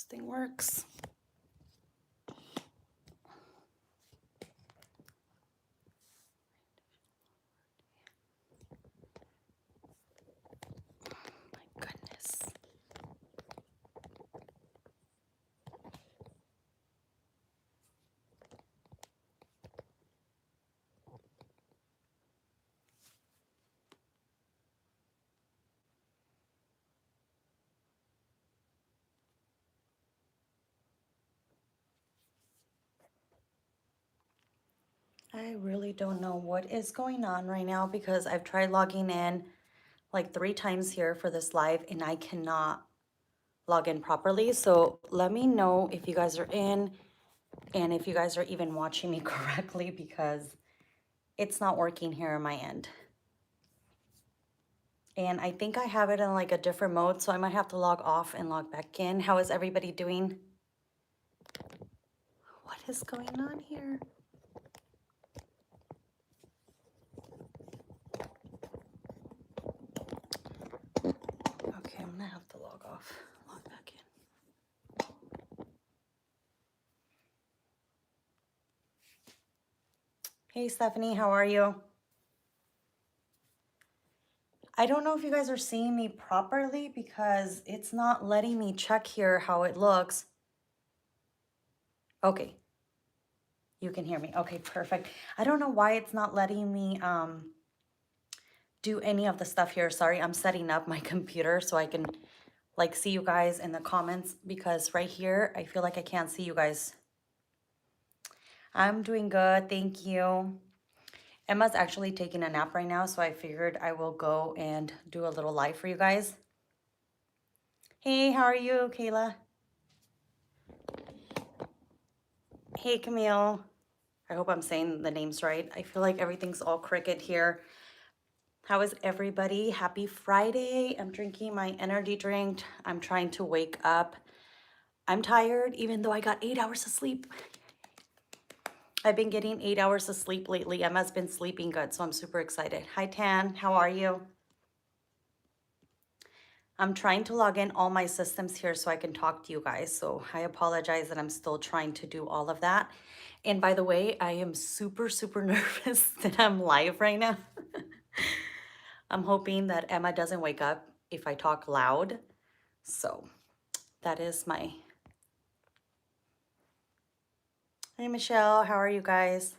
thing works. My goodness. I really don't know what is going on right now because I've tried logging in like 3 times here for this live and I cannot log in properly. So let me know if you guys are in and if you guys are even watching me correctly because it's not working here on my end. And I think I have it in like a different mode, so I might have to log off and log back in. How is everybody doing? What is going on here? Okay, I'm gonna have to log off, log back in. Hey Stephanie, how are you? I don't know if you guys are seeing me properly because it's not letting me check here how it looks. Okay, you can hear me. Okay, perfect. I don't know why it's not letting me do any of the stuff here. Sorry, I'm setting up my computer so I can like see you guys in the comments because right here, I feel like I can't see you guys. I'm doing good, thank you. Emma's actually taking a nap right now, so I figured I will go and do a little live for you guys. Hey, how are you, Kayla? Hey, Camille. I hope I'm saying the names right. I feel like everything's all cricket here. How is everybody? Happy Friday. I'm drinking my energy drink. I'm trying to wake up. I'm tired, even though I got 8 hours of sleep. I've been getting 8 hours of sleep lately. Emma's been sleeping good, so I'm super excited. Hi, Tan. How are you? I'm trying to log in all my systems here so I can talk to you guys. So I apologize that I'm still trying to do all of that. And by the way, I am super, super nervous that I'm live right now. I'm hoping that Emma doesn't wake up if I talk loud. So that is my... Hey, Michelle, how are you guys?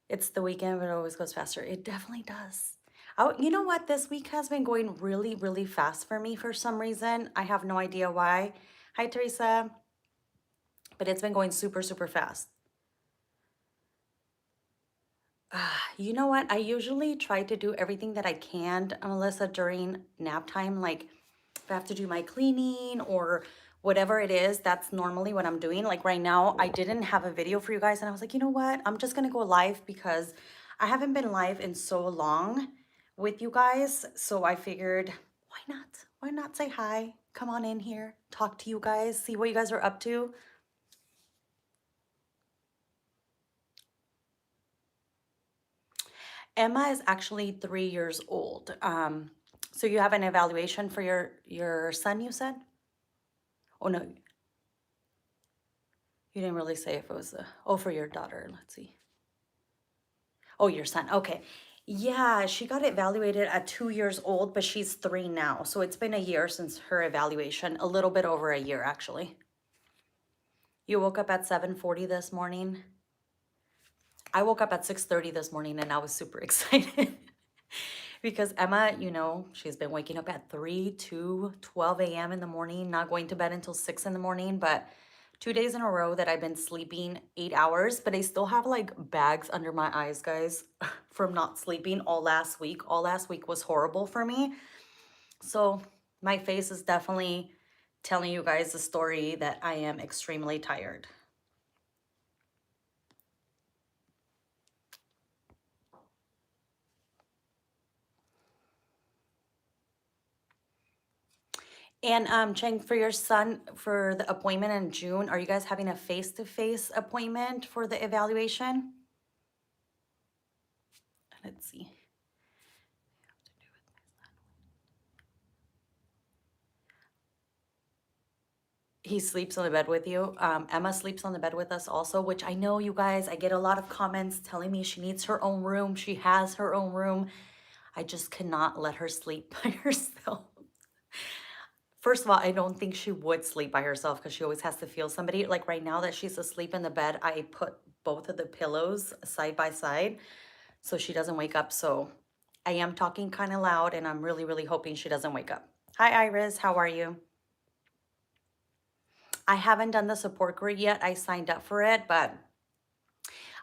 It's the weekend, but it always goes faster. It definitely does. Oh, you know what? This week has been going really, really fast for me for some reason. I have no idea why. Hi, Teresa. But it's been going super, super fast. You know what? I usually try to do everything that I can, Melissa, during nap time. Like if I have to do my cleaning or whatever it is, that's normally what I'm doing. Like right now, I didn't have a video for you guys. And I was like, you know what? I'm just going to go live because I haven't been live in so long with you guys. So I figured, why not? Why not say hi? Come on in here, talk to you guys, see what you guys are up to. Emma is actually 3 years old. So you have an evaluation for your son, you said? Oh, no. You didn't really say if it was for your daughter. Let's see. Oh, your son. Okay. Yeah, she got evaluated at 2 years old, but she's 3 now. So it's been a year since her evaluation, a little bit over a year, actually. You woke up at 7:40 this morning. I woke up at 6:30 this morning and I was super excited. Because Emma, you know, she's been waking up at 3 to 12 a.m. in the morning, not going to bed until 6 in the morning. But 2 days in a row that I've been sleeping 8 hours, but I still have like bags under my eyes, guys, from not sleeping all last week. All last week was horrible for me. So my face is definitely telling you guys the story that I am extremely tired. And Cheng, for your son, for the appointment in June, are you guys having a face-to-face appointment for the evaluation? Let's see. He sleeps on the bed with you. Emma sleeps on the bed with us also, which I know you guys, I get a lot of comments telling me she needs her own room. She has her own room. I just cannot let her sleep by herself. First of all, I don't think she would sleep by herself because she always has to feel somebody. Like right now that she's asleep in the bed, I put both of the pillows side by side so she doesn't wake up. So I am talking kind of loud and I'm really, really hoping she doesn't wake up. Hi, Iris. How are you? I haven't done the support group yet. I signed up for it, but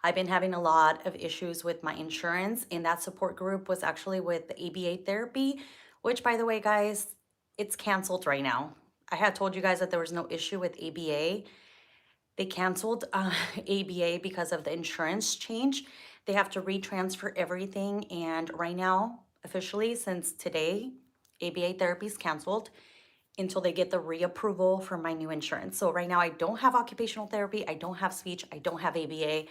I've been having a lot of issues with my insurance, and that support group was actually with the ABA therapy, which, by the way, guys, it's canceled right now. I had told you guys that there was no issue with ABA. They canceled ABA because of the insurance change. They have to retransfer everything, and right now, officially, since today, ABA therapy is canceled until they get the reapproval for my new insurance. So right now I don't have occupational therapy, I don't have speech, I don't have ABA, I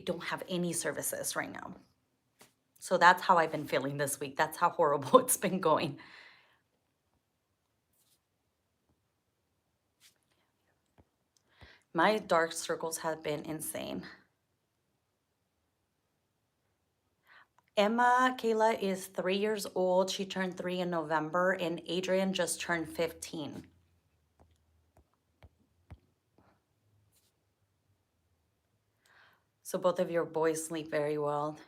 don't have any services right now. So that's how I've been feeling this week. That's how horrible it's been going. My dark circles have been insane. Emma Kayla is 3 years old. She turned 3 in November, and Adrian just turned 15. So both of your boys sleep very well.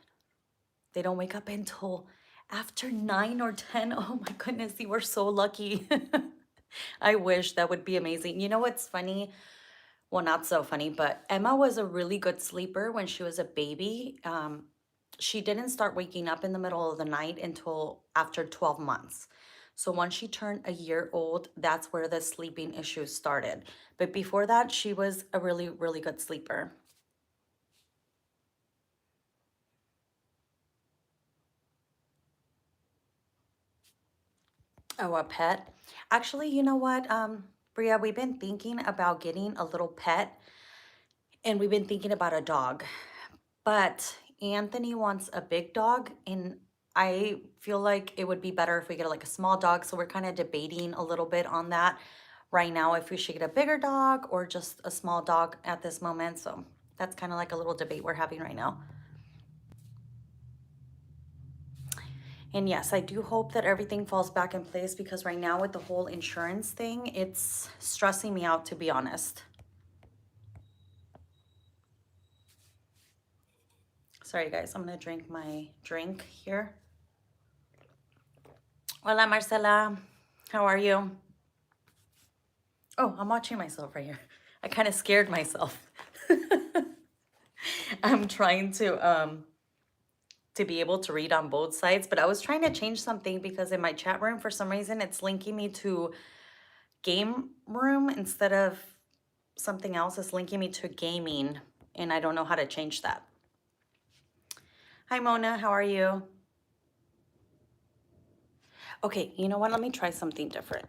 They don't wake up until after 9 or 10. Oh my goodness, you were so lucky. I wish that would be amazing. You know what's funny? Well, not so funny, but Emma was a really good sleeper when she was a baby. She didn't start waking up in the middle of the night until after 12 months. So once she turned a year old, that's where the sleeping issues started. But before that, she was a really, really good sleeper. Oh, a pet. Actually, you know what, Bria, we've been thinking about getting a little pet, and we've been thinking about a dog. But Anthony wants a big dog, and I feel like it would be better if we get like a small dog. So we're kind of debating a little bit on that right now, if we should get a bigger dog or just a small dog at this moment. So that's kind of like a little debate we're having right now. And yes, I do hope that everything falls back in place because right now with the whole insurance thing, it's stressing me out, to be honest. Sorry guys, I'm gonna drink my drink here. Hola Marcela, how are you? Oh, I'm watching myself right here. I kind of scared myself. I'm trying to be able to read on both sides, but I was trying to change something because in my chat room, for some reason, it's linking me to game room instead of something else. It's linking me to gaming, and I don't know how to change that. Hi, Mona. How are you? Okay, you know what? Let me try something different.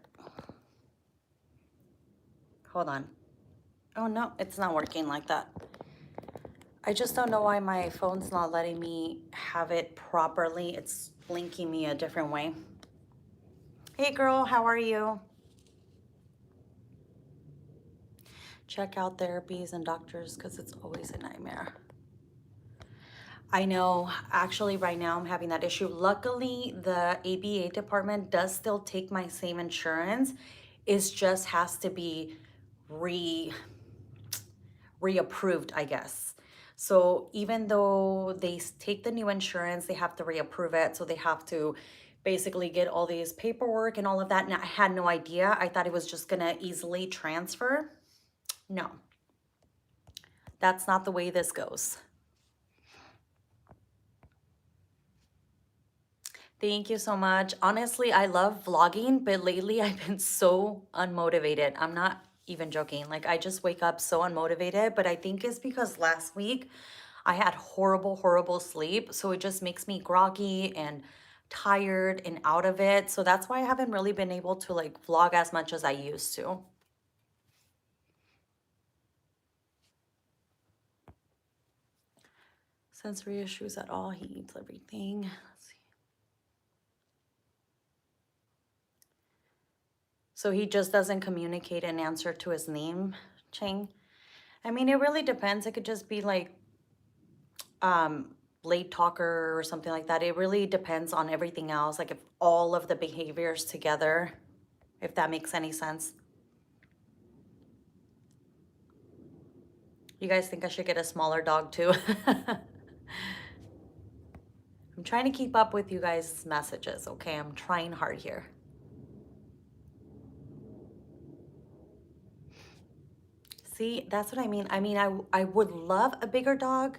Hold on. Oh, no, it's not working like that. I just don't know why my phone's not letting me have it properly. It's linking me a different way. Hey girl, how are you? Check out therapies and doctors because it's always a nightmare. I know, actually right now I'm having that issue. Luckily, the ABA department does still take my same insurance. It just has to be reapproved, I guess. So even though they take the new insurance, they have to reapprove it. So they have to basically get all these paperwork and all of that. And I had no idea. I thought it was just gonna easily transfer. No, that's not the way this goes. Thank you so much. Honestly, I love vlogging, but lately I've been so unmotivated. I'm not even joking. Like I just wake up so unmotivated, but I think it's because last week I had horrible, horrible sleep. So it just makes me groggy and tired and out of it. So that's why I haven't really been able to like vlog as much as I used to. Sensory issues at all. He eats everything. Let's see. So he just doesn't communicate and answer to his name, Chang. I mean, it really depends. It could just be like um, late talker or something like that. It really depends on everything else. Like if all of the behaviors together, if that makes any sense. You guys think I should get a smaller dog too? I'm trying to keep up with you guys' messages, okay? I'm trying hard here. See, that's what I mean. I would love a bigger dog,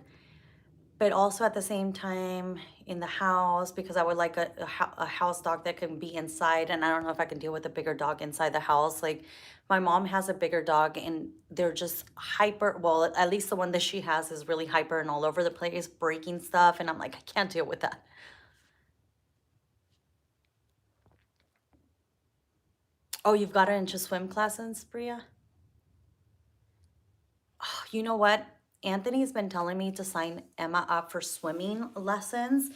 but also at the same time in the house, because I would like a house dog that can be inside, and I don't know if I can deal with a bigger dog inside the house. Like my mom has a bigger dog and they're just hyper, well, at least the one that she has is really hyper and all over the place, breaking stuff, and I'm like, I can't deal with that. Oh, you've got her into swim classes, Bria? You know what? Anthony's been telling me to sign Emma up for swimming lessons.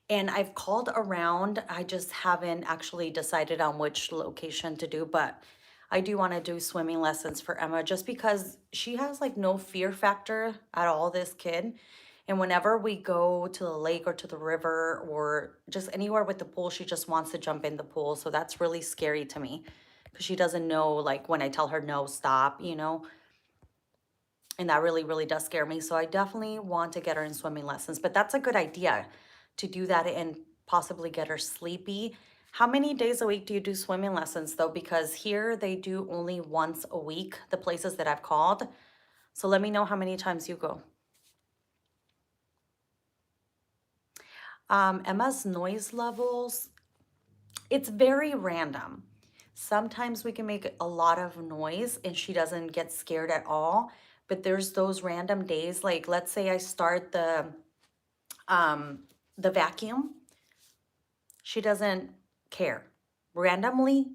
And I've called around. I just haven't actually decided on which location to do, but I do want to do swimming lessons for Emma just because she has like no fear factor at all, this kid. And whenever we go to the lake or to the river or just anywhere with the pool, she just wants to jump in the pool. So that's really scary to me because she doesn't know, like when I tell her no, stop, you know, and that really, really does scare me. So I definitely want to get her in swimming lessons, but that's a good idea to do that and possibly get her sleepy. How many days a week do you do swimming lessons though? Because here they do only once a week, the places that I've called. So let me know how many times you go. Emma's noise levels, it's very random. Sometimes we can make a lot of noise and she doesn't get scared at all. But there's those random days, like let's say I start um, the vacuum, she doesn't care. Randomly,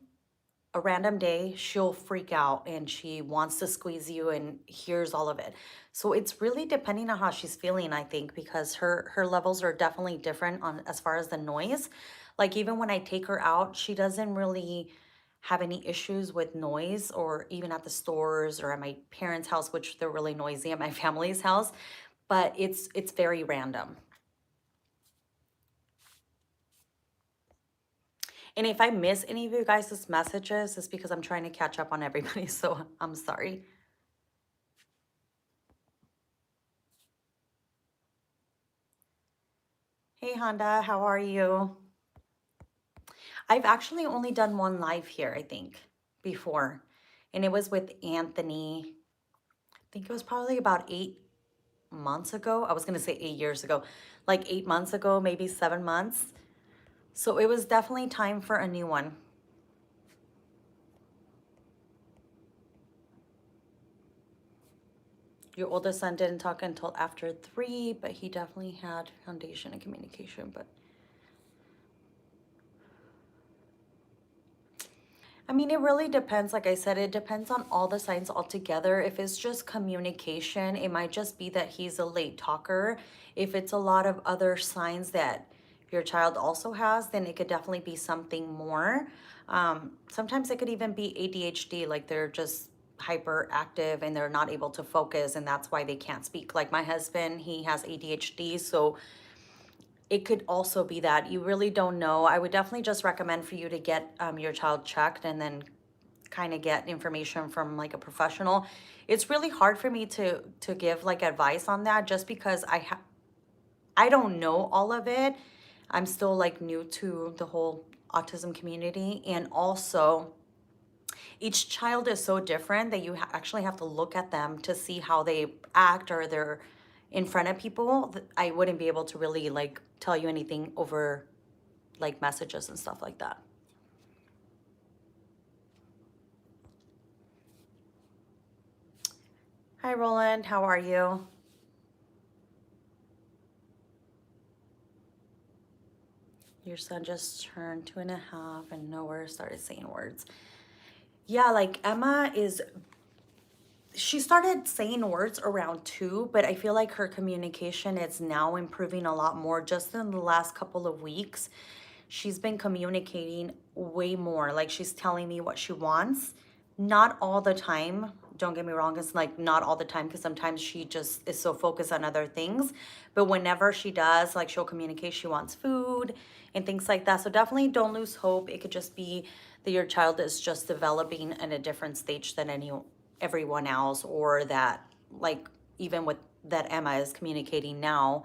a random day, she'll freak out and she wants to squeeze you and hears all of it. So it's really depending on how she's feeling, I think, because her levels are definitely different on as far as the noise. Like even when I take her out, she doesn't really have any issues with noise, or even at the stores or at my parents' house, which they're really noisy at my family's house, but it's very random. And if I miss any of you guys' messages, it's because I'm trying to catch up on everybody, so I'm sorry. Hey Honda, how are you? I've actually only done one live here, I think, before. And it was with Anthony. I think it was probably about 8 months ago. I was going to say 8 years ago. Like 8 months ago, maybe 7 months. So it was definitely time for a new one. Your oldest son didn't talk until after 3, but he definitely had foundation and communication, but I mean, it really depends. Like I said, it depends on all the signs altogether. If it's just communication, it might just be that he's a late talker. If it's a lot of other signs that your child also has, then it could definitely be something more. Sometimes it could even be ADHD, like they're just hyperactive and they're not able to focus, and that's why they can't speak. Like my husband, he has ADHD, so it could also be that you really don't know. I would definitely just recommend for you to get your child checked and then kind of get information from like a professional. It's really hard for me to give like advice on that just because I don't know all of it. I'm still like new to the whole autism community, and also each child is so different that you actually have to look at them to see how they act or they're in front of people. I wouldn't be able to really like tell you anything over like messages and stuff like that. Hi Roland, how are you? Your son just turned 2.5 and nowhere started saying words. Yeah, like Emma is, she started saying words around 2, but I feel like her communication is now improving a lot more just in the last couple of weeks. she's been communicating way more. Like she's telling me what she wants. Not all the time. Don't get me wrong. It's like not all the time because sometimes she just is so focused on other things. But whenever she does, like she'll communicate she wants food and things like that. So definitely don't lose hope. It could just be that your child is just developing in a different stage than everyone else, or that like even with that Emma is communicating now,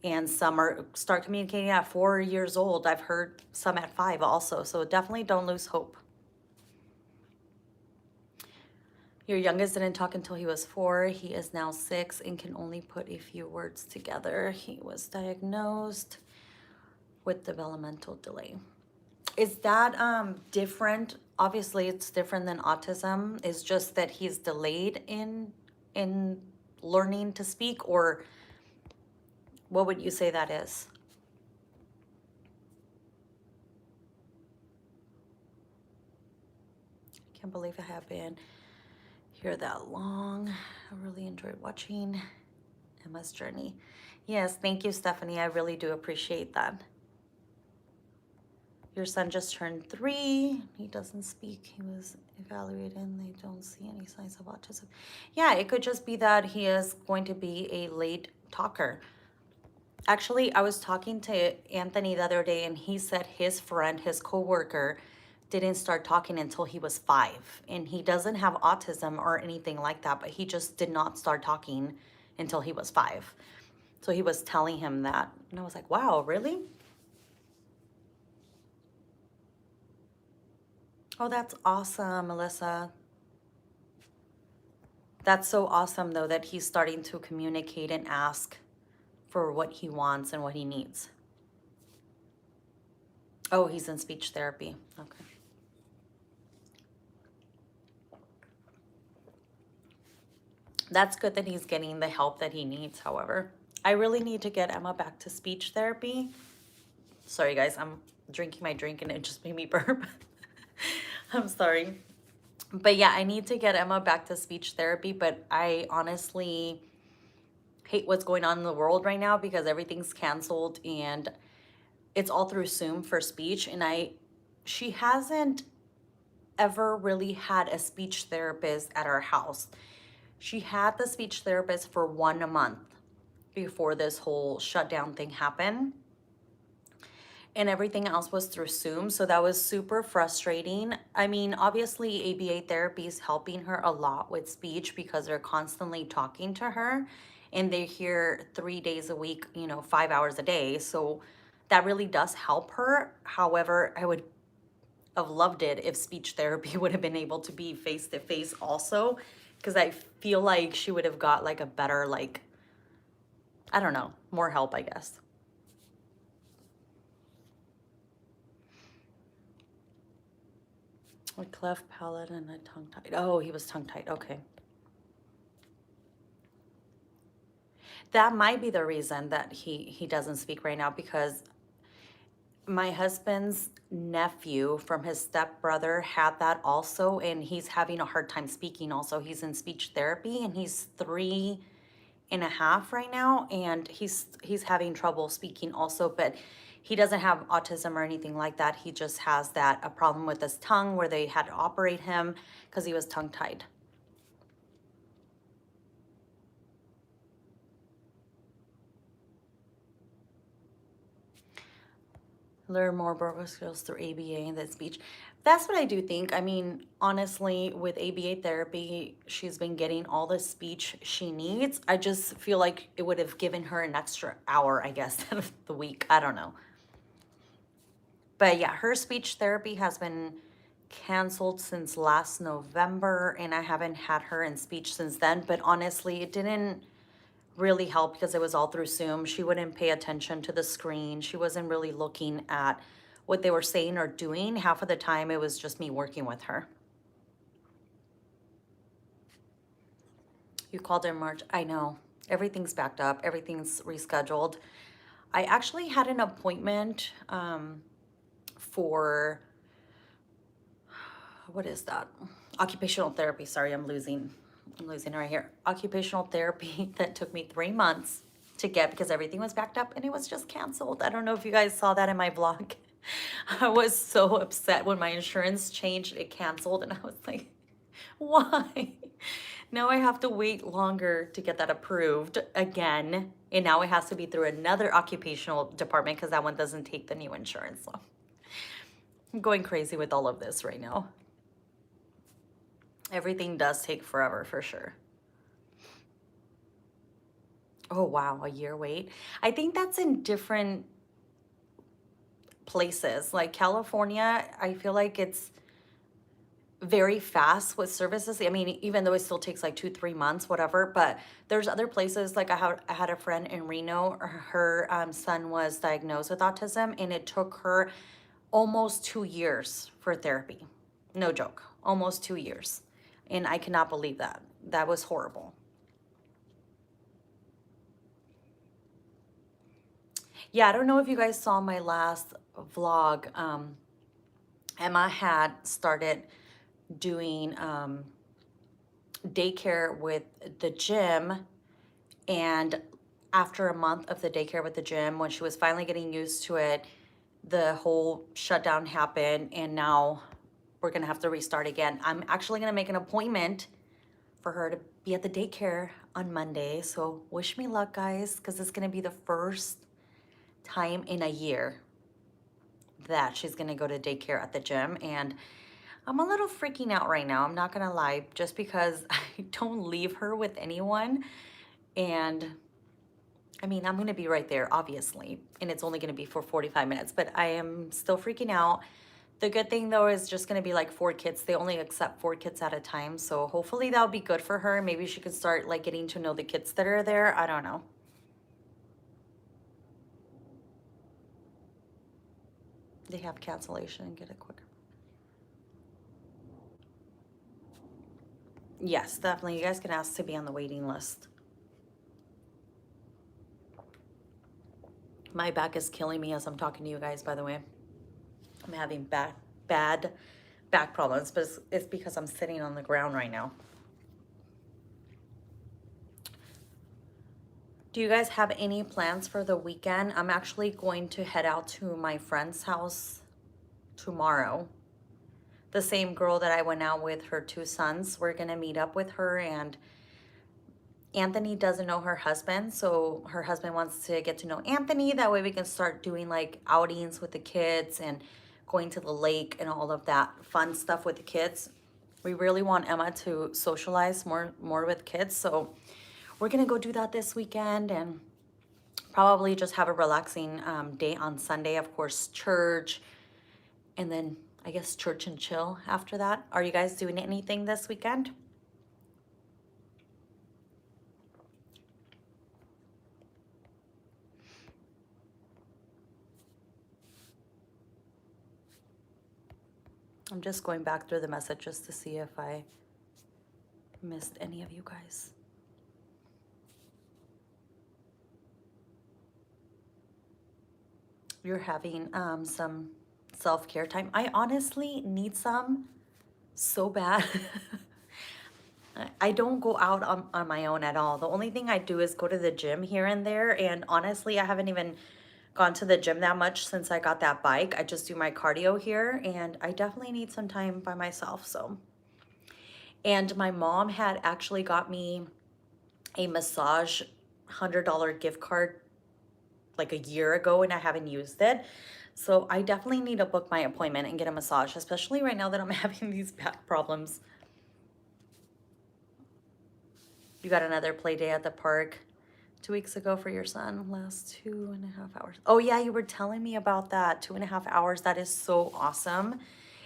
and some are start communicating at 4 years old. I've heard some at 5 also. So definitely don't lose hope. Your youngest didn't talk until he was 4. He is now 6 and can only put a few words together. He was diagnosed with developmental delay. Is that different? Obviously, it's different than autism. It's just that he's delayed in learning to speak, or what would you say that is? I can't believe I have been here that long. I really enjoyed watching Emma's journey. Yes, thank you, Stephanie. I really do appreciate that. Your son just turned 3. He doesn't speak. He was evaluated and they don't see any signs of autism. Yeah, it could just be that he is going to be a late talker. Actually, I was talking to Anthony the other day and he said his friend, his coworker, didn't start talking until he was 5. And he doesn't have autism or anything like that, but he just did not start talking until he was 5. So he was telling him that. And I was like, wow, really? Oh, that's awesome, Melissa. That's so awesome, though, that he's starting to communicate and ask for what he wants and what he needs. Oh, he's in speech therapy. Okay. That's good that he's getting the help that he needs, however. I really need to get Emma back to speech therapy. Sorry, guys, I'm drinking my drink and it just made me burp. I'm sorry. But yeah, I need to get Emma back to speech therapy, but I honestly hate what's going on in the world right now because everything's canceled and it's all through Zoom for speech. And she hasn't ever really had a speech therapist at our house. She had the speech therapist for 1 month before this whole shutdown thing happened. And everything else was through Zoom. So that was super frustrating. I mean, obviously ABA therapy is helping her a lot with speech because they're constantly talking to her and they're here 3 days a week, 5 hours a day. So that really does help her. However, I would have loved it if speech therapy would have been able to be face to face also, because I feel like she would have got like a better, like, I don't know, more help, I guess. A cleft palate and a tongue tied. Oh, he was tongue tied. Okay. That might be the reason that he doesn't speak right now, because my husband's nephew from his stepbrother had that also, and he's having a hard time speaking also. He's in speech therapy and he's 3.5 right now, and he's having trouble speaking also, but he doesn't have autism or anything like that. He just has a problem with his tongue where they had to operate him because he was tongue tied. Learn more verbal skills through ABA and then speech. That's what I do think. I mean, honestly, with ABA therapy, she's been getting all the speech she needs. I just feel like it would have given her an extra hour, I guess, out of the week. I don't know. But yeah, her speech therapy has been canceled since last November, and I haven't had her in speech since then. But honestly, it didn't really help because it was all through Zoom. She wouldn't pay attention to the screen. She wasn't really looking at what they were saying or doing. Half of the time, it was just me working with her. You called in March. I know. Everything's backed up. Everything's rescheduled. I actually had an appointment for, what is that? Occupational therapy. Sorry, I'm losing it right here. Occupational therapy that took me 3 months to get because everything was backed up and it was just canceled. I don't know if you guys saw that in my vlog. I was so upset when my insurance changed, it canceled, and I was like, why? Now I have to wait longer to get that approved again. And now it has to be through another occupational department because that one doesn't take the new insurance. So I'm going crazy with all of this right now. Everything does take forever for sure. Oh, wow, a year wait. I think that's in different places. Like California, I feel like it's very fast with services. I mean, even though it still takes like 2, 3 months, whatever, but there's other places like I had a friend in Reno, her son was diagnosed with autism and it took her almost 2 years for therapy. No joke, almost 2 years. And I cannot believe that. That was horrible. Yeah, I don't know if you guys saw my last vlog. Emma had started doing daycare with the gym, and after a month of the daycare with the gym, when she was finally getting used to it, the whole shutdown happened, and now we're gonna have to restart again. I'm actually gonna make an appointment for her to be at the daycare on Monday, so wish me luck, guys, because it's gonna be the first time in a year that she's gonna go to daycare at the gym, and I'm a little freaking out right now, I'm not gonna lie, just because I don't leave her with anyone. And I mean, I'm gonna be right there, obviously, and it's only gonna be for 45 minutes, but I am still freaking out. The good thing though is just gonna be like 4 kids. They only accept 4 kids at a time, so hopefully that'll be good for her. Maybe she could start like getting to know the kids that are there. I don't know. They have cancellation and get it quicker. Yes, definitely. You guys can ask to be on the waiting list. My back is killing me as I'm talking to you guys, by the way. I'm having bad back problems, but it's because I'm sitting on the ground right now. Do you guys have any plans for the weekend? I'm actually going to head out to my friend's house tomorrow. The same girl that I went out with, her 2 sons, we're gonna meet up with her, and Anthony doesn't know her husband, so her husband wants to get to know Anthony. That way we can start doing like outings with the kids and going to the lake and all of that fun stuff with the kids. We really want Emma to socialize more with kids, so we're gonna go do that this weekend and probably just have a relaxing day on Sunday. Of course, church, and then I guess church and chill after that. Are you guys doing anything this weekend? I'm just going back through the messages to see if I missed any of you guys. You're having some self-care time. I honestly need some so bad. I don't go out on my own at all. The only thing I do is go to the gym here and there. And honestly, I haven't even gone to the gym that much since I got that bike. I just do my cardio here, and I definitely need some time by myself. So, and my mom had actually got me a massage $100 gift card like a year ago, and I haven't used it. So I definitely need to book my appointment and get a massage, especially right now that I'm having these back problems. You got another play day at the park 2 weeks ago for your son, last 2.5 hours. Oh yeah, you were telling me about that, 2.5 hours. That is so awesome.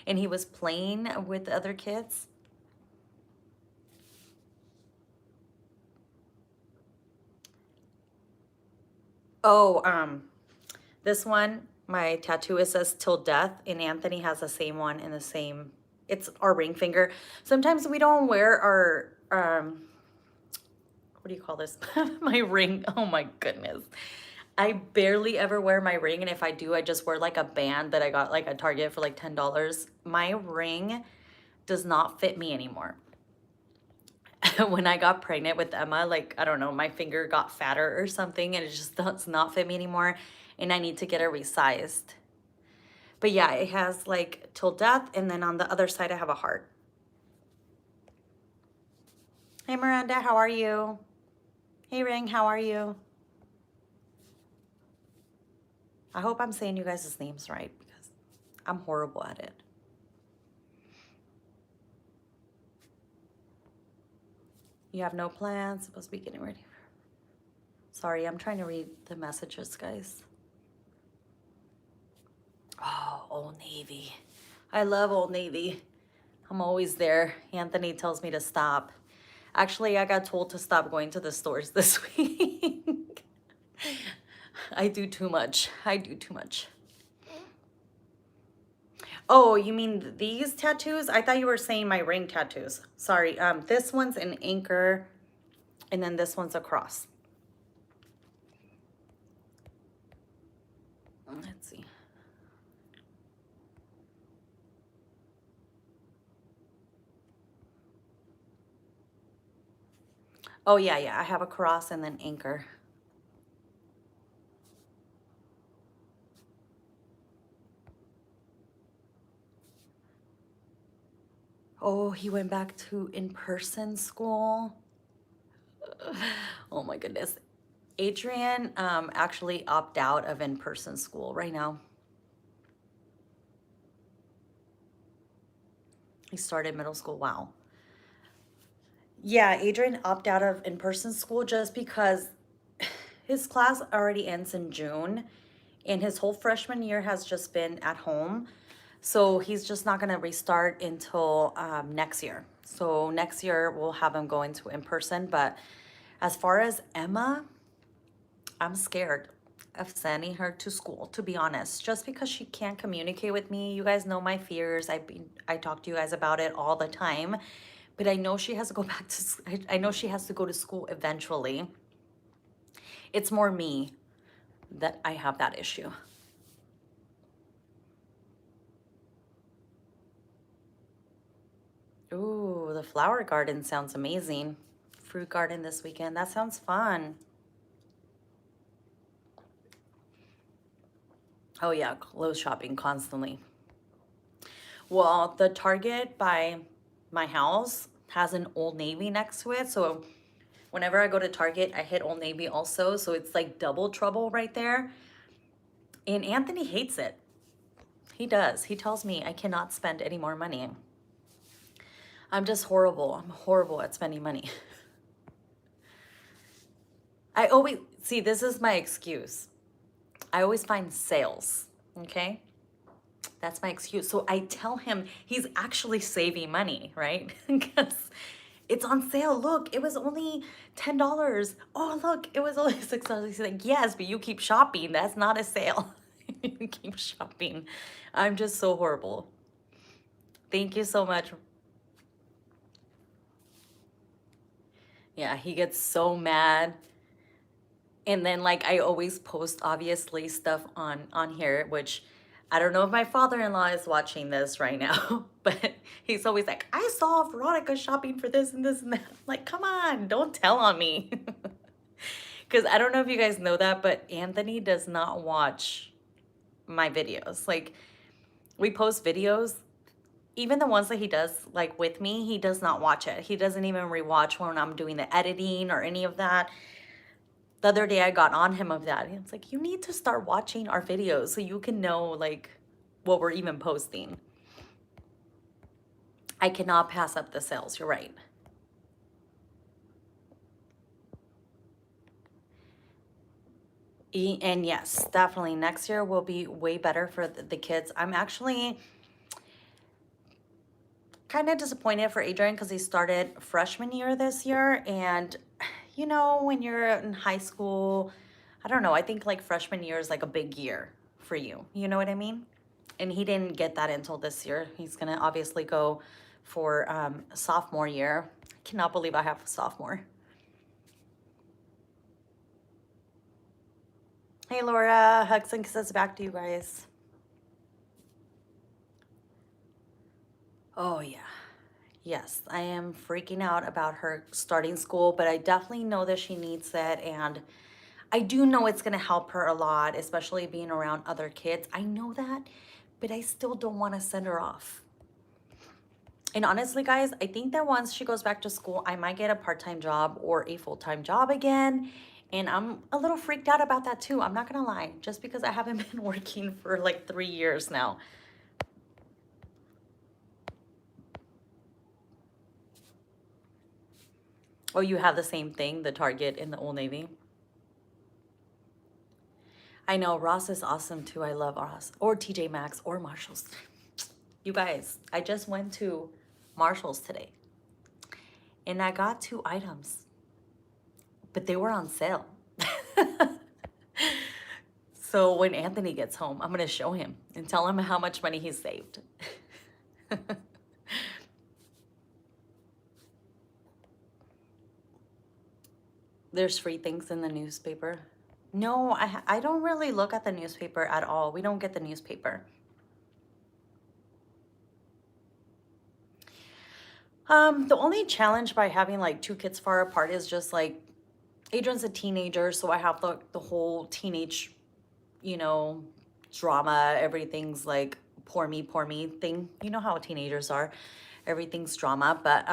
And he was playing with the other kids. Oh, this one, my tattoo, it says till death, and Anthony has the same one in the same, it's our ring finger. Sometimes we don't wear our, what do you call this? My ring. Oh my goodness. I barely ever wear my ring, and if I do, I just wear like a band that I got like at Target for like $10. My ring does not fit me anymore. When I got pregnant with Emma, like, I don't know, my finger got fatter or something, and it just does not fit me anymore, and I need to get it resized. But yeah, it has like till death, and then on the other side I have a heart. Hey Miranda, how are you? Hey Ring, how are you? I hope I'm saying you guys' names right because I'm horrible at it. You have no plans? Supposed to be getting ready. Sorry, I'm trying to read the messages, guys. Oh, Old Navy. I love Old Navy. I'm always there. Anthony tells me to stop. Actually, I got told to stop going to the stores this week. I do too much. I do too much. Oh, you mean these tattoos? I thought you were saying my ring tattoos. Sorry. This one's an anchor, and then this one's a cross. Let's see. Oh, yeah, yeah. I have a cross and then anchor. Oh, he went back to in-person school. Oh my goodness. Adrian actually opted out of in-person school right now. He started middle school. Wow. Yeah, Adrian opted out of in-person school just because his class already ends in June, and his whole freshman year has just been at home. So he's just not going to restart until next year. So next year we'll have him going to in-person. But as far as Emma, I'm scared of sending her to school, to be honest, just because she can't communicate with me. You guys know my fears. I talk to you guys about it all the time, but I know she has to go back to, I know she has to go to school eventually. It's more me that I have that issue. Ooh, the flower garden sounds amazing. Fruit garden this weekend. That sounds fun. Oh yeah, clothes shopping constantly. Well, the Target by my house has an Old Navy next to it. So whenever I go to Target, I hit Old Navy also. So it's like double trouble right there. And Anthony hates it. He does. He tells me I cannot spend any more money. I'm just horrible. I'm horrible at spending money. I always, see, this is my excuse. I always find sales, okay? That's my excuse. So I tell him he's actually saving money, right? Because it's on sale. Look, it was only $10. Oh, look, it was only $6. He's like, yes, but you keep shopping. That's not a sale. You keep shopping. I'm just so horrible. Thank you so much. Yeah, he gets so mad. And then like I always post obviously stuff on here, which I don't know if my father-in-law is watching this right now, but he's always like, I saw Veronica shopping for this and this and that. I'm like, come on, don't tell on me. Because I don't know if you guys know that, but Anthony does not watch my videos. Like, we post videos, even the ones that he does like with me, he does not watch it. He doesn't even rewatch when I'm doing the editing or any of that. The other day I got on him of that. It's like, you need to start watching our videos so you can know like what we're even posting. I cannot pass up the sales. You're right. And yes, definitely next year will be way better for the kids. I'm actually kind of disappointed for Adrian because he started freshman year this year. And you know, when you're in high school, I don't know, I think like freshman year is like a big year for you. You know what I mean? And he didn't get that until this year. He's gonna obviously go for sophomore year. I cannot believe I have a sophomore. Hey Laura, hugs and kisses back to you guys. Oh yeah. Yes, I am freaking out about her starting school, but I definitely know that she needs it. And I do know it's going to help her a lot, especially being around other kids. I know that, but I still don't want to send her off. And honestly, guys, I think that once she goes back to school, I might get a part-time job or a full-time job again. And I'm a little freaked out about that too. I'm not gonna lie, just because I haven't been working for like 3 years now. Oh, you have the same thing, the Target in the Old Navy? I know, Ross is awesome too. I love Ross. Or TJ Maxx or Marshalls. You guys, I just went to Marshalls today and I got 2 items, but they were on sale. So when Anthony gets home, I'm gonna show him and tell him how much money he's saved. There's free things in the newspaper. No, I don't really look at the newspaper at all. We don't get the newspaper. The only challenge by having like 2 kids far apart is just like Adrian's a teenager, so I have the whole teenage, you know, drama. Everything's like poor me thing. You know how teenagers are. Everything's drama, but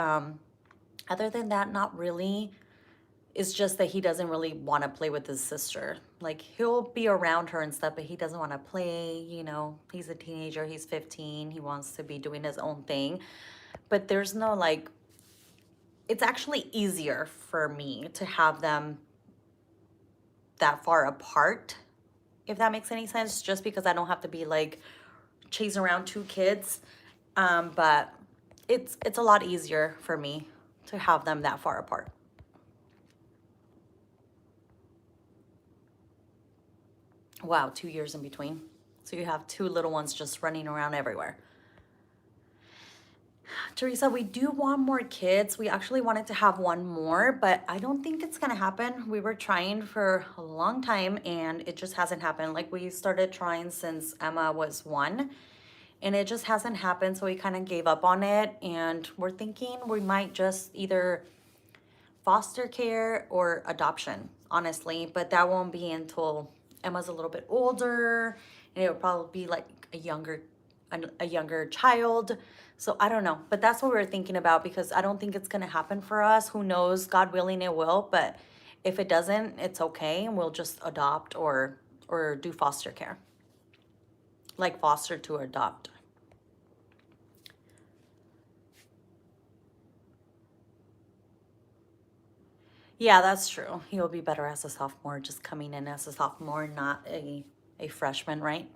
other than that, not really. It's just that he doesn't really want to play with his sister. Like, he'll be around her and stuff, but he doesn't want to play, you know. He's a teenager, he's 15, he wants to be doing his own thing. But there's no, like, it's actually easier for me to have them that far apart, if that makes any sense, just because I don't have to be, like, chasing around 2 kids. But it's a lot easier for me to have them that far apart. Wow, 2 years in between. So you have 2 little ones just running around everywhere. Teresa, we do want more kids. We actually wanted to have 1 more, but I don't think it's gonna happen. We were trying for a long time and it just hasn't happened. Like, we started trying since Emma was 1 and it just hasn't happened. So we kind of gave up on it, and we're thinking we might just either foster care or adoption, honestly, but that won't be until Emma's a little bit older, and it'll probably be like a younger child. So I don't know, but that's what we're thinking about, because I don't think it's gonna happen for us. Who knows? God willing, it will. But if it doesn't, it's okay, and we'll just adopt or do foster care, like foster to adopt. Yeah, that's true. He'll be better as a sophomore, just coming in as a sophomore, not a freshman, right?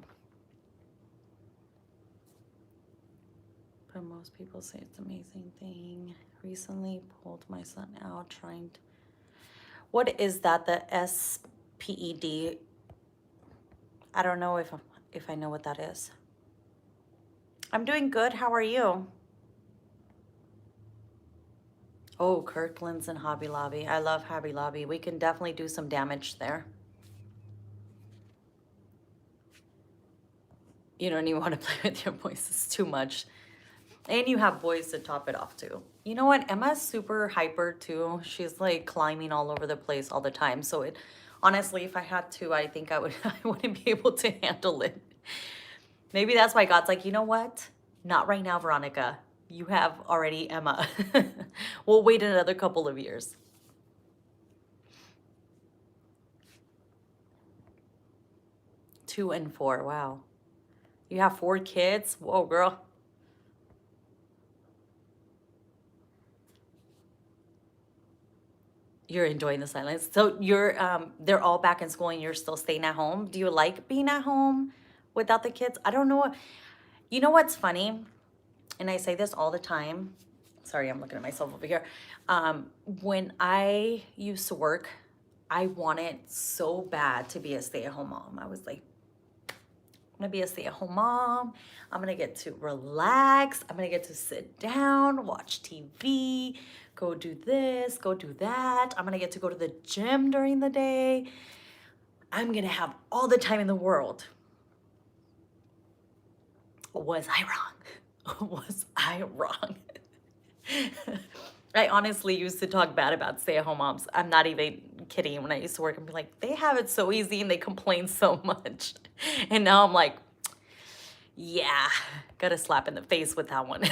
But most people say it's an amazing thing. Recently pulled my son out trying to... What is that, the SPED? I don't know if I know what that is. I'm doing good. How are you? Oh, Kirkland's and Hobby Lobby. I love Hobby Lobby. We can definitely do some damage there. You don't even want to play with your boys. It's too much. And you have boys to top it off too. You know what? Emma's super hyper too. She's like climbing all over the place all the time. So it, honestly, if I had to, I think I wouldn't be able to handle it. Maybe that's why God's like, you know what? Not right now, Veronica. You have already Emma. We'll wait another couple of years. Two and 4. Wow. You have 4 kids? Whoa, girl. You're enjoying the silence. So you're they're all back in school and you're still staying at home. Do you like being at home without the kids? I don't know. You know what's funny? And I say this all the time. Sorry, I'm looking at myself over here. When I used to work, I wanted so bad to be a stay-at-home mom. I was like, I'm gonna be a stay-at-home mom. I'm gonna get to relax. I'm gonna get to sit down, watch TV, go do this, go do that. I'm gonna get to go to the gym during the day. I'm gonna have all the time in the world. Was I wrong? Was I wrong? I honestly used to talk bad about stay-at-home moms. I'm not even kidding. When I used to work, I'd be like, they have it so easy and they complain so much. And now I'm like, Yeah, got a slap in the face with that one.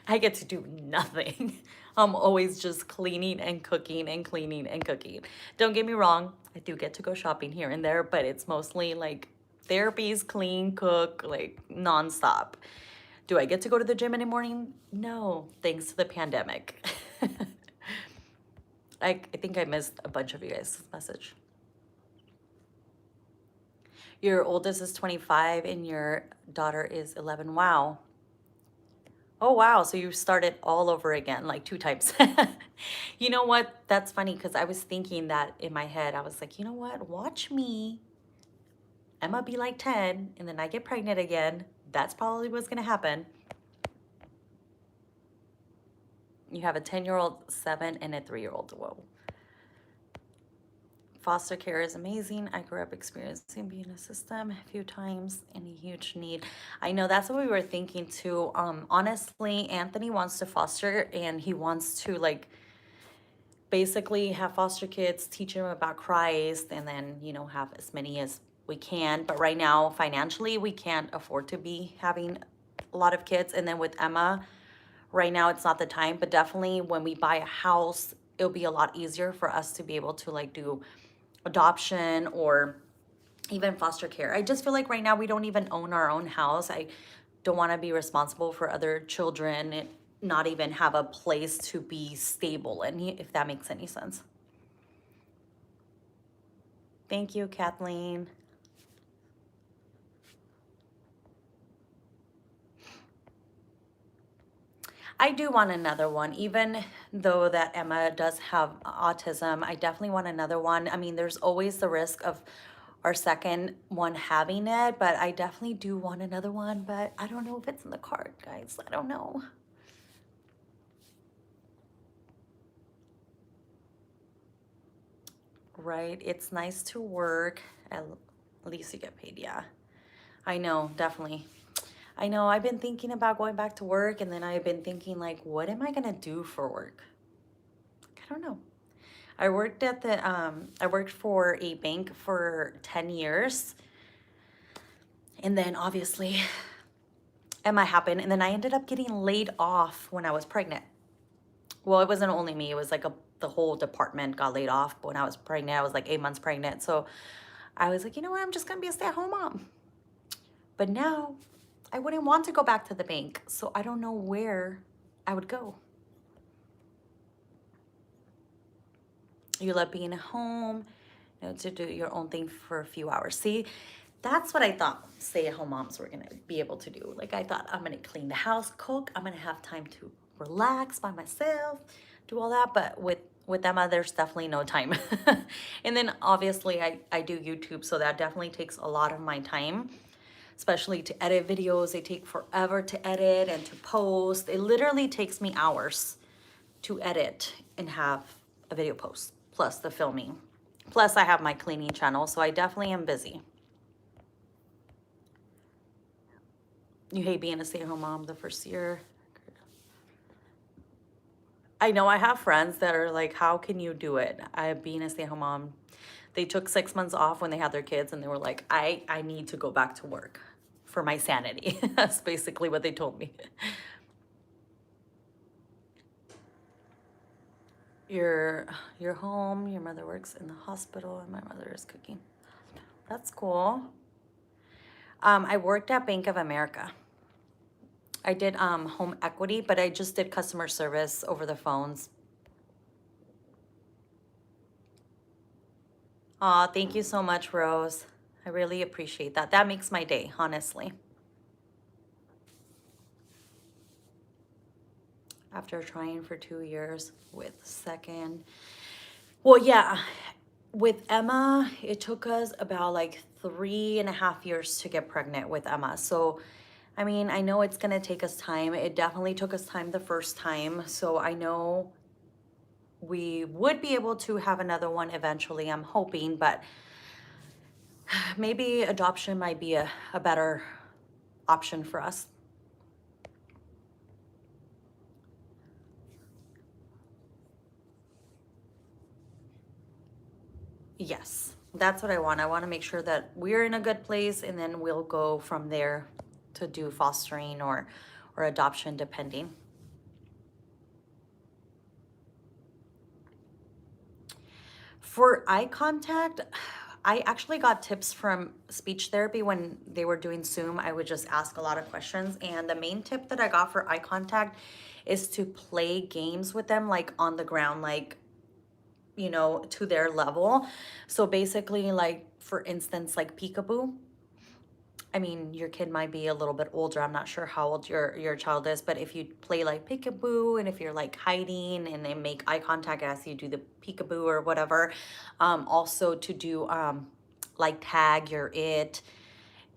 I get to do nothing. I'm always just cleaning and cooking and cleaning and cooking. Don't get me wrong, I do get to go shopping here and there, but it's mostly like therapies, clean, cook, like nonstop. Do I get to go to the gym in the morning? No, thanks to the pandemic. I think I missed a bunch of you guys' message. Your oldest is 25 and your daughter is 11. Wow. Oh, wow. So you started all over again, like 2 times. You know what? That's funny because I was thinking that in my head. I was like, you know what? Watch me. Emma be like 10 and then I get pregnant again. That's probably what's going to happen. You have a 10-year-old, 7, and a 3-year-old. Whoa. Foster care is amazing. I grew up experiencing being a system a few times and a huge need. I know that's what we were thinking too. Honestly, Anthony wants to foster and he wants to like basically have foster kids, teach them about Christ, and then, you know, have as many as we can. But right now, financially, we can't afford to be having a lot of kids. And then with Emma, right now, it's not the time. But definitely when we buy a house, it'll be a lot easier for us to be able to like do adoption or even foster care. I just feel like right now we don't even own our own house. I don't want to be responsible for other children and not even have a place to be stable in, if that makes any sense. Thank you, Kathleen. I do want another one, even though that Emma does have autism. I definitely want another one. I mean, there's always the risk of our second one having it, but I definitely do want another one. But I don't know if it's in the card, guys. I don't know. Right? It's nice to work. At least you get paid. Yeah. I know, definitely. I know I've been thinking about going back to work and then I've been thinking like, what am I gonna do for work? I don't know. I worked for a bank for 10 years. And then obviously Emma happened and then I ended up getting laid off when I was pregnant. Well, it wasn't only me, it was like the whole department got laid off. But when I was pregnant, I was like 8 months pregnant. So I was like, you know what, I'm just gonna be a stay-at-home mom. But now I wouldn't want to go back to the bank. So I don't know where I would go. You love being at home, you know, to do your own thing for a few hours. See, that's what I thought stay-at-home moms were gonna be able to do. Like I thought I'm gonna clean the house, cook, I'm gonna have time to relax by myself, do all that. But with Emma, there's definitely no time. And then obviously I do YouTube, so that definitely takes a lot of my time, especially to edit videos. They take forever to edit and to post. It literally takes me hours to edit and have a video post, plus the filming. Plus I have my cleaning channel, so I definitely am busy. You hate being a stay-at-home mom the first year. I know I have friends that are like, how can you do it? Being a stay-at-home mom. They took 6 months off when they had their kids and they were like, I need to go back to work for my sanity. That's basically what they told me. You're home, your mother works in the hospital, and my mother is cooking. That's cool. I worked at Bank of America. I did home equity, but I just did customer service over the phones. Aw, thank you so much, Rose. I really appreciate that. That makes my day, honestly. After trying for 2 years with second. Well, yeah, with Emma, it took us about like 3.5 years to get pregnant with Emma. So, I mean, I know it's gonna take us time. It definitely took us time the first time. So I know we would be able to have another one eventually, I'm hoping, but maybe adoption might be a better option for us. Yes. That's what I want. I want to make sure that we're in a good place, and then we'll go from there to do fostering or adoption, depending. For eye contact, I actually got tips from speech therapy when they were doing Zoom. I would just ask a lot of questions. And the main tip that I got for eye contact is to play games with them, like on the ground, like, you know, to their level. So basically, like, for instance, like peekaboo. I mean, your kid might be a little bit older. I'm not sure how old your child is, but if you play like peekaboo, and if you're like hiding and they make eye contact as you do the peekaboo or whatever, also to do like tag, you're it,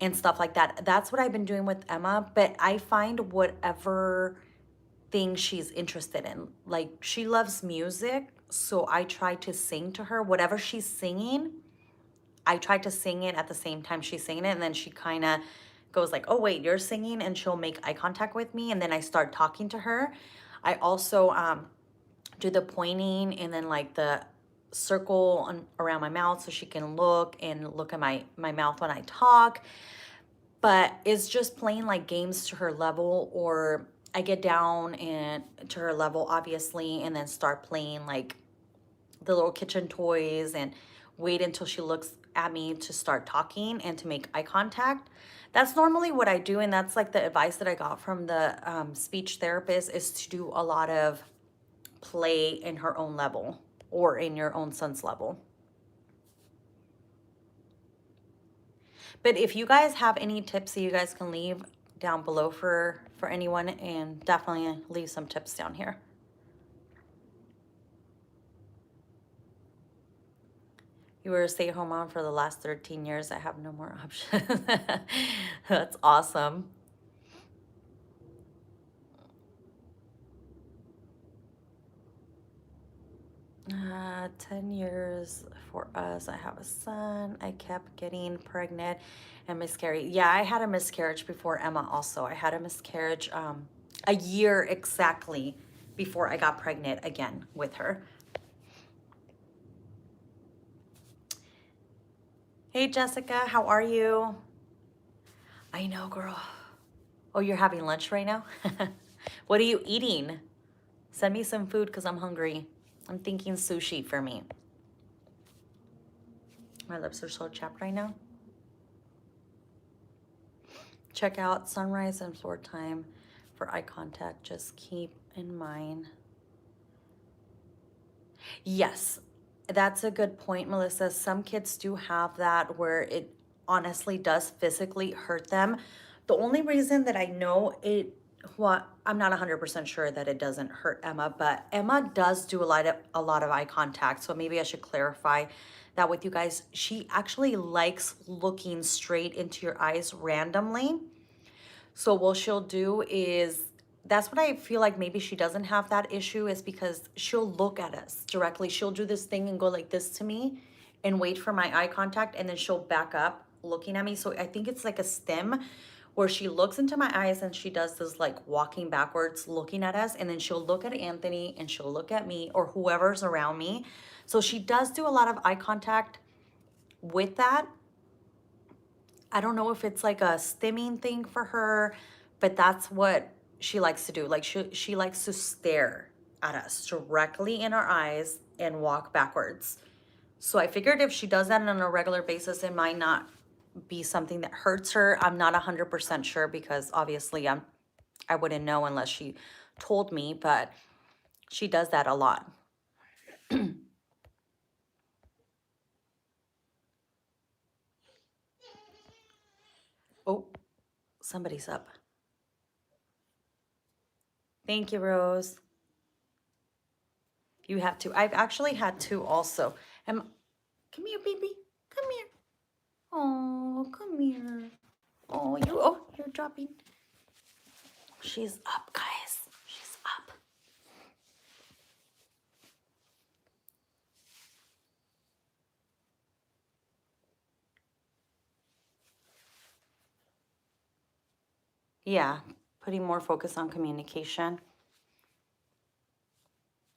and stuff like that. That's what I've been doing with Emma, but I find whatever thing she's interested in. Like, she loves music, so I try to sing to her. Whatever she's singing, I tried to sing it at the same time she's singing it, and then she kind of goes like, "Oh wait, you're singing," and she'll make eye contact with me, and then I start talking to her. I also do the pointing and then like the circle around my mouth so she can look at my mouth when I talk. But it's just playing like games to her level, or I get down and to her level, obviously, and then start playing like the little kitchen toys and wait until she looks at me to start talking and to make eye contact. That's normally what I do, and that's like the advice that I got from the speech therapist, is to do a lot of play in her own level or in your own son's level. But if you guys have any tips that you guys can leave down below for anyone, and definitely leave some tips down here. You were a stay-at-home mom for the last 13 years. I have no more options. That's awesome. 10 years for us. I have a son. I kept getting pregnant and miscarried. Yeah, I had a miscarriage before Emma also. I had a miscarriage a year exactly before I got pregnant again with her. Hey, Jessica, how are you? I know, girl. Oh, you're having lunch right now? What are you eating? Send me some food because I'm hungry. I'm thinking sushi for me. My lips are so chapped right now. Check out sunrise and floor time for eye contact. Just keep in mind. Yes, that's a good point, Melissa. Some kids do have that where it honestly does physically hurt them. The only reason that I know it, well, I'm not 100% sure that it doesn't hurt Emma, but Emma does do a lot of eye contact. So maybe I should clarify that with you guys. She actually likes looking straight into your eyes randomly. So what she'll do is, that's what I feel like maybe she doesn't have that issue, is because she'll look at us directly. She'll do this thing and go like this to me and wait for my eye contact, and then she'll back up looking at me. So I think it's like a stim where she looks into my eyes and she does this like walking backwards looking at us, and then she'll look at Anthony and she'll look at me or whoever's around me. So she does do a lot of eye contact with that. I don't know if it's like a stimming thing for her, but that's what she likes to do. Like, she likes to stare at us directly in our eyes and walk backwards. So I figured if she does that on a regular basis, it might not be something that hurts her. I'm not 100% sure because obviously I wouldn't know unless she told me, but she does that a lot. Oh, somebody's up. Thank you, Rose. You have two. I've actually had two also. Come here, baby. Come here. Oh, come here. Oh, you're dropping. She's up, guys. She's up. Yeah, putting more focus on communication.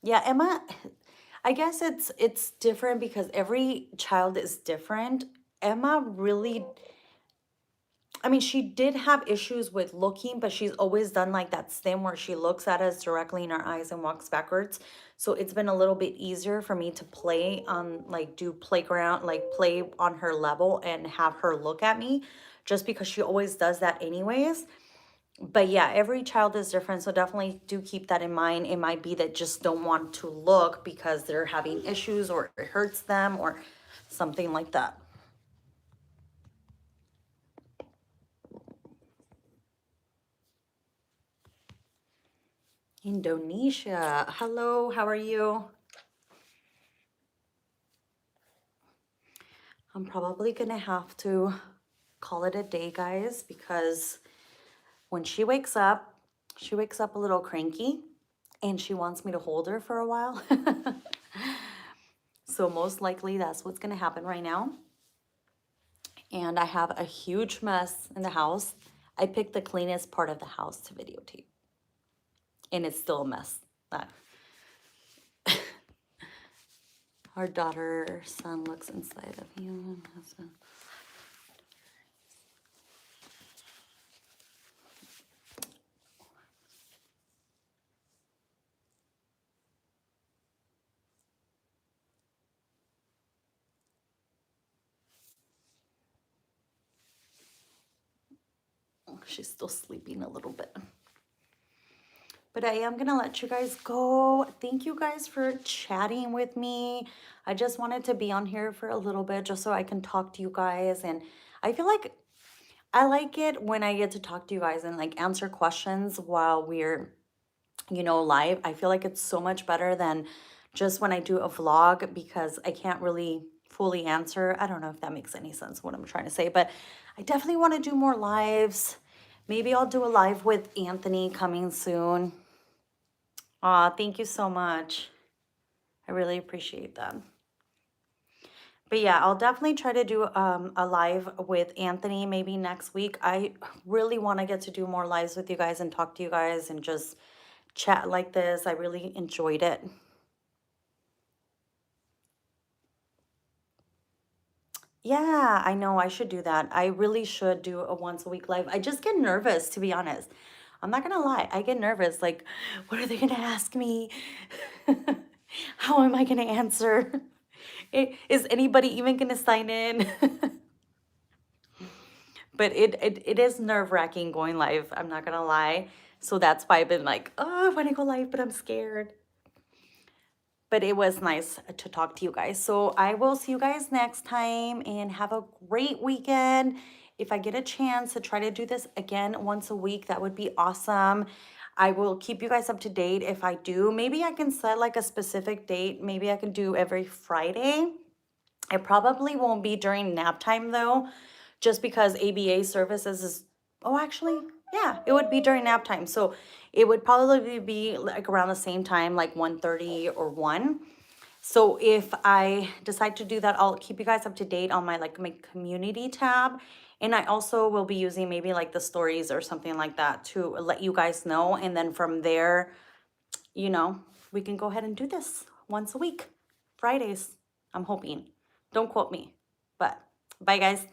Yeah, Emma, I guess it's different because every child is different. Emma really, I mean, she did have issues with looking, but she's always done like that stim where she looks at us directly in our eyes and walks backwards. So it's been a little bit easier for me to play on, like, do playground, like play on her level and have her look at me, just because she always does that anyways. But yeah, every child is different. So definitely do keep that in mind. It might be that just don't want to look because they're having issues or it hurts them or something like that. Indonesia. Hello, how are you? I'm probably gonna have to call it a day, guys, because when she wakes up a little cranky and she wants me to hold her for a while. So most likely that's what's gonna happen right now. And I have a huge mess in the house. I picked the cleanest part of the house to videotape, and it's still a mess. Uh, Our daughter, son looks inside of you. Husband. She's still sleeping a little bit. But I am gonna let you guys go. Thank you guys for chatting with me. I just wanted to be on here for a little bit just so I can talk to you guys. And I feel like I like it when I get to talk to you guys and like answer questions while we're, live. I feel like it's so much better than just when I do a vlog because I can't really fully answer. I don't know if that makes any sense what I'm trying to say, but I definitely want to do more lives. Maybe I'll do a live with Anthony coming soon. Aw, thank you so much. I really appreciate that. But yeah, I'll definitely try to do a live with Anthony maybe next week. I really want to get to do more lives with you guys and talk to you guys and just chat like this. I really enjoyed it. Yeah, I know I should do that. I really should do a once a week live. I just get nervous, to be honest. I'm not gonna lie. I get nervous. Like, what are they gonna ask me? How am I gonna answer? Is anybody even gonna sign in? But it is nerve-wracking going live. I'm not gonna lie. So that's why I've been like, oh, I wanna go live, but I'm scared. But it was nice to talk to you guys. So I will see you guys next time and have a great weekend. If I get a chance to try to do this again once a week, that would be awesome. I will keep you guys up to date if I do. Maybe I can set like a specific date. Maybe I can do every Friday. It probably won't be during nap time though, just because ABA services is, oh, actually, yeah, it would be during nap time. So it would probably be like around the same time, like 1:30 or 1. So if I decide to do that, I'll keep you guys up to date on my community tab. And I also will be using maybe like the stories or something like that to let you guys know. And then from there, you know, we can go ahead and do this once a week, Fridays, I'm hoping. Don't quote me, but bye guys.